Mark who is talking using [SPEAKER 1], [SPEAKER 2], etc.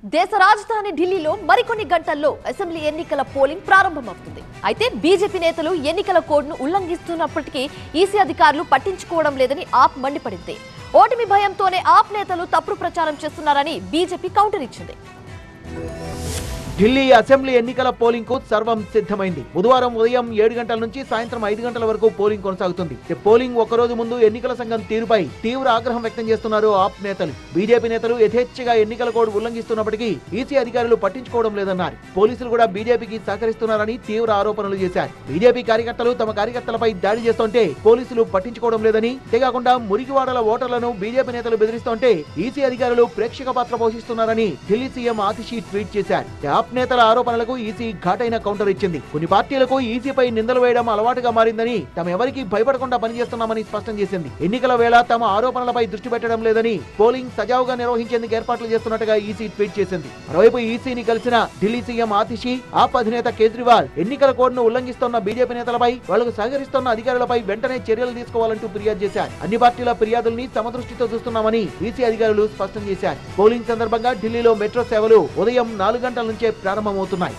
[SPEAKER 1] దేశ రాజధాని ఢిల్లీలో మరికొన్ని గంటల్లో అసెంబ్లీ ఎన్నికల పోలింగ్ ప్రారంభమవుతుంది. అయితే బీజేపీ నేతలు ఎన్నికల కోడ్ను ఉల్లంఘిస్తున్నప్పటికీ ఈసీ అధికారులు పట్టించుకోవడం లేదని ఆప్ మండిపడింది. ఓటమి భయంతోనే ఆప్ నేతలు తప్పుడు ప్రచారం చేస్తున్నారని బీజేపీ కౌంటర్ ఇచ్చింది.
[SPEAKER 2] ఢిల్లీ అసెంబ్లీ ఎన్నికల పోలింగ్ కు సర్వం సిద్ధమైంది. బుధవారం ఉదయం 7 గంటల నుంచి సాయంత్రం 5 గంటల వరకు పోలింగ్ కొనసాగుతుంది. పోలింగ్ ఒక్కరోజు ముందు ఎన్నికల సంఘం తీరుపై తీవ్ర ఆగ్రహం వ్యక్తం చేస్తున్నారు ఆప్ నేతలు. బీజేపీ నేతలు యథేచ్ఛగా ఎన్నికల కోడ్ ఉల్లంఘిస్తున్నప్పటికీ ఈసీ అధికారులు పట్టించుకోవడం లేదన్నారు. పోలీసులు కూడా బీజేపీకి సహకరిస్తున్నారని తీవ్ర ఆరోపణలు చేశారు. బీజేపీ కార్యకర్తలు తమ కార్యకర్తలపై దాడి చేస్తుంటే పోలీసులు పట్టించుకోవడం లేదని, అంతేకాకుండా మురికివాడల ఓటర్లను బీజేపీ నేతలు బెదిరిస్తుంటే ఈసీ అధికారులు ప్రేక్షక పాత్ర పోషిస్తున్నారని ఢిల్లీ సీఎం ఆతిషి ట్వీట్ చేశారు. నేతల ఆరోపణలకు ఈసీ ఘాటైన కౌంటర్ ఇచ్చింది. కొన్ని పార్టీలకు ఈసీపై నిందలు వేయడం అలవాటుగా మారిందని, తామెవరికీ భయపడకుండా పనిచేస్తున్నామని స్పష్టం చేసింది. ఎన్నికల వేళ తమ ఆరోపణలపై దృష్టి పెట్టడం లేదని, పోలింగ్ సజావుగా నిర్వహించేందుకు ఏర్పాట్లు చేస్తున్నట్టుగా ఈసీ ట్వీట్ చేసింది. మరోవైపు ఈసీని కలిసిన ఢిల్లీ సీఎం ఆతిషి, ఆప్ అధినేత కేజ్రీవాల్ ఎన్నికల కోడ్ను ఉల్లంఘిస్తున్న బీజేపీ నేతలపై, వాళ్లకు సహకరిస్తున్న అధికారులపై వెంటనే చర్యలు తీసుకోవాలంటూ ఫిర్యాదు చేశారు. అన్ని పార్టీల ఫిర్యాదుల్ని సమదృష్టితో చూస్తున్నామని ఈసీ అధికారులు స్పష్టం చేశారు. పోలింగ్ సందర్భంగా ఢిల్లీలో మెట్రో సేవలు ఉదయం 4 గంటల నుంచే ప్రారంభమవుతున్నాయి.